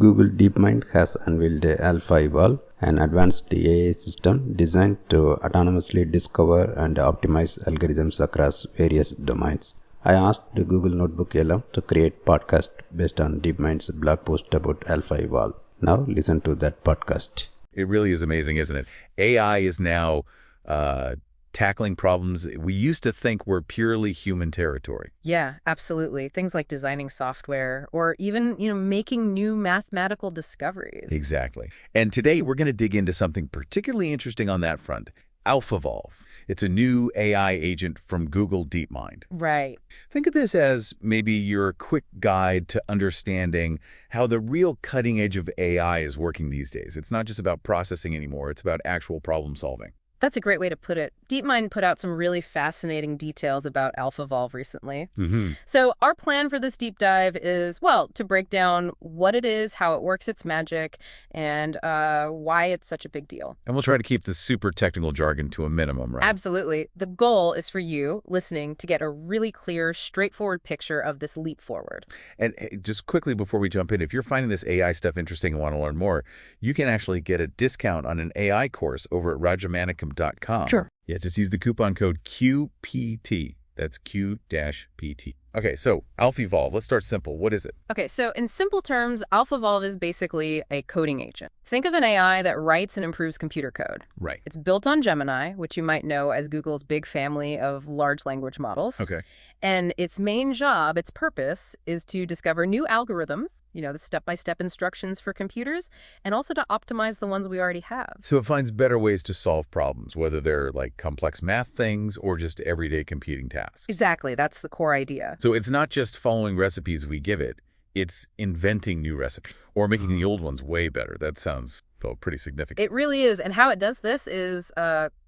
Google DeepMind has unveiled AlphaEvolve, an advanced AI system designed to autonomously discover and optimize algorithms across various domains. I asked Google Notebook LM to create podcast based on DeepMind's blog post about AlphaEvolve. Now listen to that podcast. It really is amazing, isn't it? AI is now tackling problems we used to think were purely human territory. Yeah, absolutely. Things like designing software or even, making new mathematical discoveries. Exactly. And today we're going to dig into something particularly interesting on that front, AlphaEvolve. It's a new AI agent from Google DeepMind. Right. Think of this as maybe your quick guide to understanding how the real cutting edge of AI is working these days. It's not just about processing anymore, it's about actual problem solving. That's a great way to put it. DeepMind put out some really fascinating details about AlphaEvolve recently. So our plan for this deep dive is, well, to break down what it is, how it works its magic, and why it's such a big deal. And we'll try to keep the super technical jargon to a minimum, right? Absolutely. The goal is for you, listening, to get a really clear, straightforward picture of this leap forward. And just quickly before we jump in, if you're finding this AI stuff interesting and want to learn more, you can actually get a discount on an AI course over at rajamanicum.com. Sure. Yeah, just use the coupon code QPT. That's Q-PT. Okay, so AlphaEvolve, let's start simple. What is it? Okay, so in simple terms, AlphaEvolve is basically a coding agent. Think of an AI that writes and improves computer code. Right. It's built on Gemini, which you might know as Google's big family of large language models. Okay. And its main job, its purpose, is to discover new algorithms, the step-by-step instructions for computers, and also to optimize the ones we already have. So it finds better ways to solve problems, whether they're like complex math things or just everyday computing tasks. Exactly. That's the core idea. So it's not just following recipes we give it, it's inventing new recipes or making the old ones way better. That sounds pretty significant. It really is. And how it does this is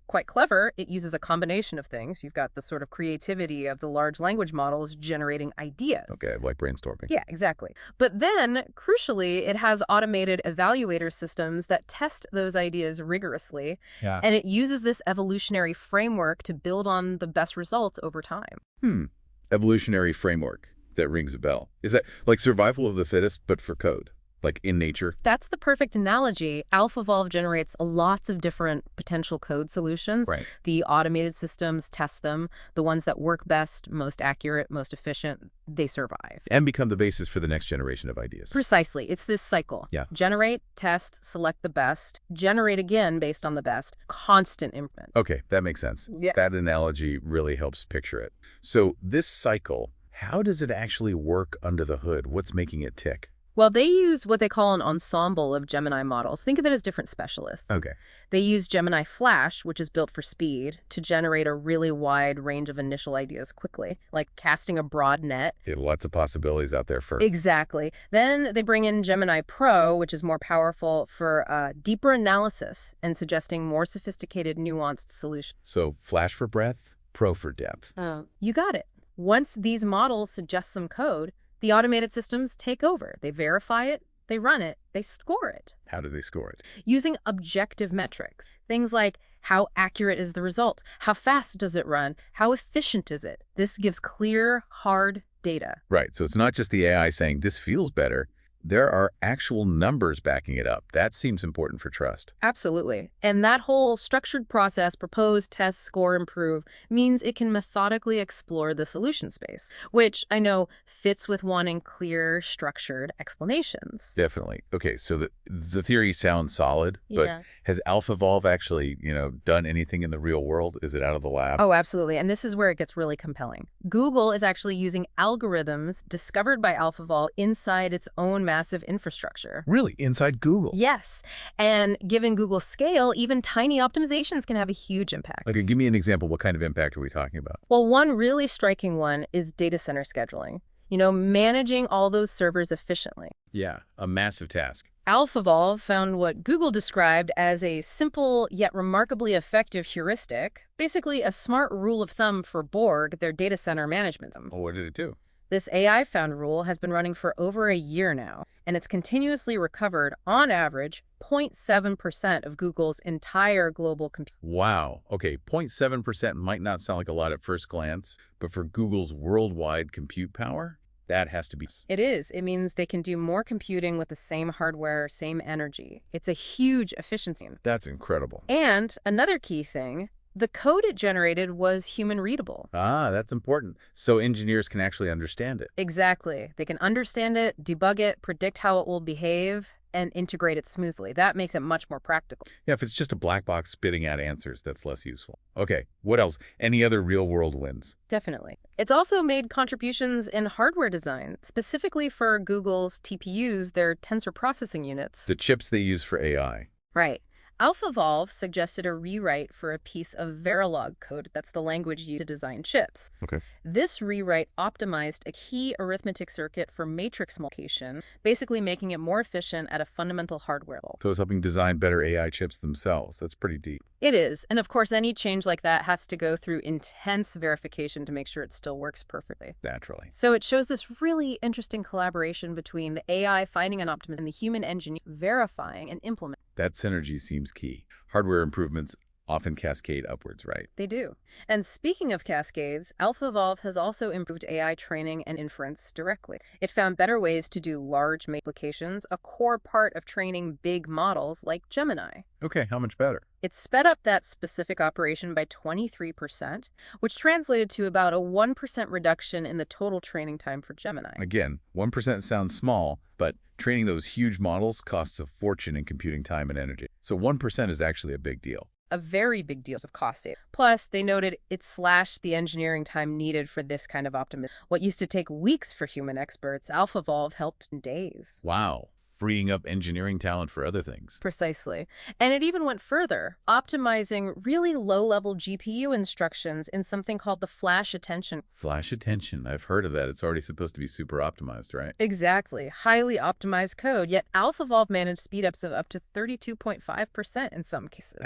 quite clever. It uses a combination of things. You've got the sort of creativity of the large language models generating ideas. Okay, like brainstorming. Yeah, exactly. But then, crucially, it has automated evaluator systems that test those ideas rigorously. Yeah. And it uses this evolutionary framework to build on the best results over time. Evolutionary framework. That rings a bell. Is that like survival of the fittest, but for code? Like in nature? That's the perfect analogy. AlphaEvolve generates lots of different potential code solutions. Right. The automated systems test them. The ones that work best, most accurate, most efficient, they survive. And become the basis for the next generation of ideas. Precisely. It's this cycle. Yeah. Generate, test, select the best, generate again based on the best, constant improvement. Okay, that makes sense. Yeah. That analogy really helps picture it. So this cycle, how does it actually work under the hood? What's making it tick? Well, they use what they call an ensemble of Gemini models. Think of it as different specialists. Okay. They use Gemini Flash, which is built for speed, to generate a really wide range of initial ideas quickly, like casting a broad net. Yeah, lots of possibilities out there first. Exactly. Then they bring in Gemini Pro, which is more powerful for deeper analysis and suggesting more sophisticated, nuanced solutions. So Flash for breadth, Pro for depth. You got it. Once these models suggest some code, the automated systems take over. They verify it, they run it, they score it. How do they score it? Using objective metrics. Things like how accurate is the result? How fast does it run? How efficient is it? This gives clear, hard data. Right. So it's not just the AI saying this feels better. There are actual numbers backing it up. That seems important for trust. Absolutely. And that whole structured process, propose, test, score, improve, means it can methodically explore the solution space, which I know fits with wanting clear, structured explanations. Definitely. Okay, so the theory sounds solid, but Yeah. has AlphaEvolve actually, done anything in the real world? Is it out of the lab? Oh, absolutely. And this is where it gets really compelling. Google is actually using algorithms discovered by AlphaEvolve inside its own massive infrastructure. Really? Inside Google? Yes. And given Google's scale, even tiny optimizations can have a huge impact. Okay, give me an example. What kind of impact are we talking about? Well, one really striking one is data center scheduling. Managing all those servers efficiently. Yeah, a massive task. AlphaEvolve found what Google described as a simple yet remarkably effective heuristic, basically a smart rule of thumb for Borg, their data center management system. Well, what did it do? This AI-found rule has been running for over a year now, and it's continuously recovered, on average, 0.7% of Google's entire global compute. Wow. Okay, 0.7% might not sound like a lot at first glance, but for Google's worldwide compute power, That has to be... It is. It means they can do more computing with the same hardware, same energy. It's a huge efficiency. That's incredible. And another key thing, the code it generated was human readable. Ah, that's important. So engineers can actually understand it. Exactly. They can understand it, debug it, predict how it will behave, and integrate it smoothly. That makes it much more practical. Yeah, if it's just a black box spitting out answers, that's less useful. Okay, what else? Any other real-world wins? Definitely. It's also made contributions in hardware design, specifically for Google's TPUs, their tensor processing units. The chips they use for AI. Right. AlphaEvolve suggested a rewrite for a piece of Verilog code. That's the language used to design chips. Okay. This rewrite optimized a key arithmetic circuit for matrix multiplication, basically making it more efficient at a fundamental hardware level. So it's helping design better AI chips themselves. That's pretty deep. It is. And of course, any change like that has to go through intense verification to make sure it still works perfectly. Naturally. So it shows this really interesting collaboration between the AI finding an optimism and the human engineer verifying and implementing. That synergy seems key. Hardware improvements often cascade upwards, right? They do. And speaking of cascades, AlphaEvolve has also improved AI training and inference directly. It found better ways to do large multiplications, a core part of training big models like Gemini. Okay, how much better? It sped up that specific operation by 23%, which translated to about a 1% reduction in the total training time for Gemini. Again, 1% sounds small, but training those huge models costs a fortune in computing time and energy. So 1% is actually a big deal. A very big deal of cost saving. Plus, they noted it slashed the engineering time needed for this kind of optimism. What used to take weeks for human experts, AlphaEvolve helped in days. Wow. Freeing up engineering talent for other things. Precisely. And it even went further, optimizing really low-level GPU instructions in something called the flash attention. Flash attention. I've heard of that. It's already supposed to be super optimized, right? Exactly. Highly optimized code, yet AlphaEvolve managed speedups of up to 32.5% in some cases.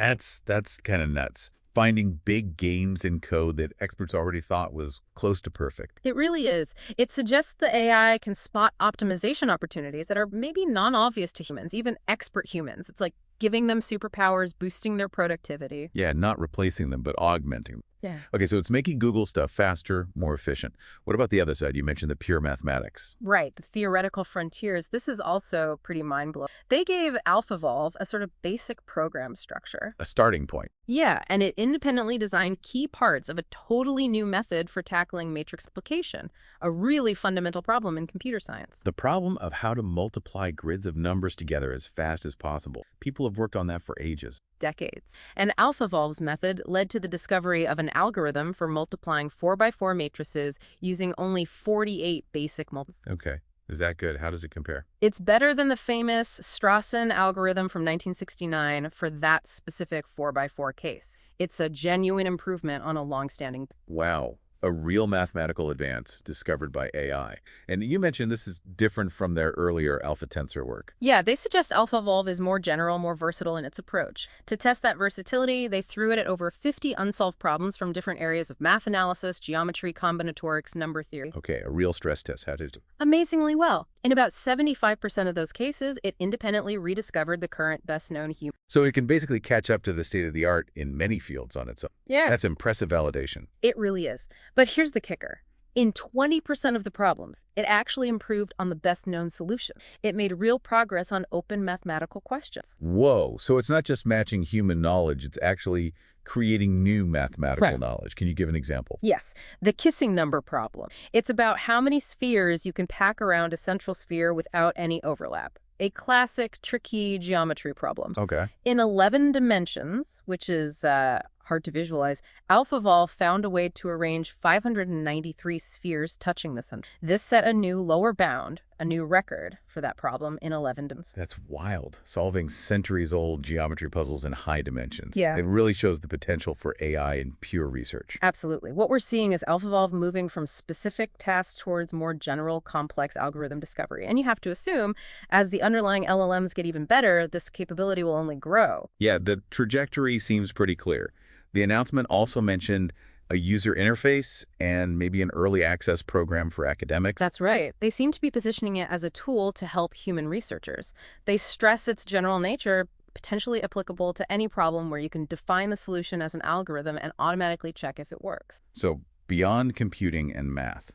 That's kind of nuts. Finding big gains in code that experts already thought was close to perfect. It really is. It suggests the AI can spot optimization opportunities that are maybe non-obvious to humans, even expert humans. It's like giving them superpowers, boosting their productivity. Yeah, not replacing them, but augmenting them. Yeah. Okay, so it's making Google stuff faster, more efficient. What about the other side? You mentioned the pure mathematics. Right, the theoretical frontiers. This is also pretty mind-blowing. They gave AlphaEvolve a sort of basic program structure. A starting point. Yeah, and it independently designed key parts of a totally new method for tackling matrix multiplication, a really fundamental problem in computer science. The problem of how to multiply grids of numbers together as fast as possible. People have worked on that for ages. Decades. And AlphaEvolve's method led to the discovery of an algorithm for multiplying 4x4 matrices using only 48 basic multiples. Okay. Is that good? How does it compare? It's better than the famous Strassen algorithm from 1969 for that specific 4x4 case. It's a genuine improvement on a long-standing... Wow. A real mathematical advance discovered by AI. And you mentioned this is different from their earlier alpha tensor work. Yeah, they suggest AlphaEvolve is more general, more versatile in its approach. To test that versatility, they threw it at over 50 unsolved problems from different areas of math analysis, geometry, combinatorics, number theory. Okay, a real stress test. How did it? Amazingly well. In about 75% of those cases, it independently rediscovered the current best-known human. So it can basically catch up to the state of the art in many fields on its own. Yeah. That's impressive validation. It really is. But here's the kicker. In 20% of the problems, it actually improved on the best-known solution. It made real progress on open mathematical questions. Whoa. So it's not just matching human knowledge, it's actually creating new mathematical knowledge. Can you give an example? Yes, the kissing number problem. It's about how many spheres you can pack around a central sphere without any overlap. A classic, tricky geometry problem. Okay. In 11 dimensions, which is hard to visualize, AlphaEvolve found a way to arrange 593 spheres touching the center. This set a new lower bound, a new record for that problem in 11 dimensions. That's wild. Solving centuries-old geometry puzzles in high dimensions. Yeah. It really shows the potential for AI in pure research. Absolutely. What we're seeing is AlphaEvolve moving from specific tasks towards more general, complex algorithm discovery. And you have to assume, as the underlying LLMs get even better, this capability will only grow. Yeah, the trajectory seems pretty clear. The announcement also mentioned a user interface and maybe an early access program for academics. That's right. They seem to be positioning it as a tool to help human researchers. They stress its general nature, potentially applicable to any problem where you can define the solution as an algorithm and automatically check if it works. So beyond computing and math,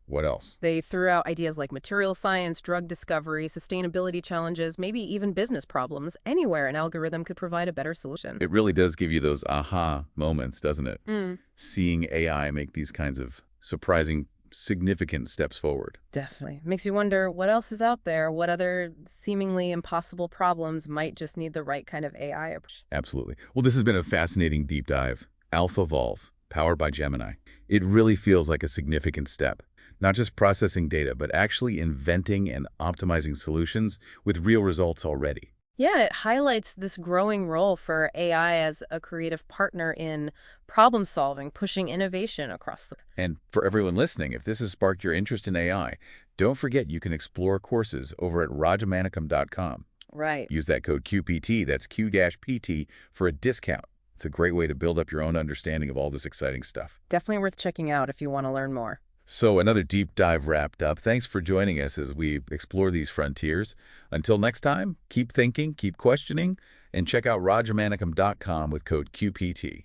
What else? They threw out ideas like material science, drug discovery, sustainability challenges, maybe even business problems. Anywhere an algorithm could provide a better solution. It really does give you those aha moments, doesn't it? Mm. Seeing AI make these kinds of surprising, significant steps forward. Definitely. Makes you wonder what else is out there, what other seemingly impossible problems might just need the right kind of AI approach. Absolutely. Well, this has been a fascinating deep dive. AlphaEvolve, powered by Gemini. It really feels like a significant step. Not just processing data, but actually inventing and optimizing solutions with real results already. Yeah, it highlights this growing role for AI as a creative partner in problem solving, pushing innovation across the... And for everyone listening, if this has sparked your interest in AI, don't forget you can explore courses over at rajamanikam.com. Right. Use that code QPT, that's Q-PT, for a discount. It's a great way to build up your own understanding of all this exciting stuff. Definitely worth checking out if you want to learn more. So another deep dive wrapped up. Thanks for joining us as we explore these frontiers. Until next time, keep thinking, keep questioning, and check out rajamanikam.com with code QPT.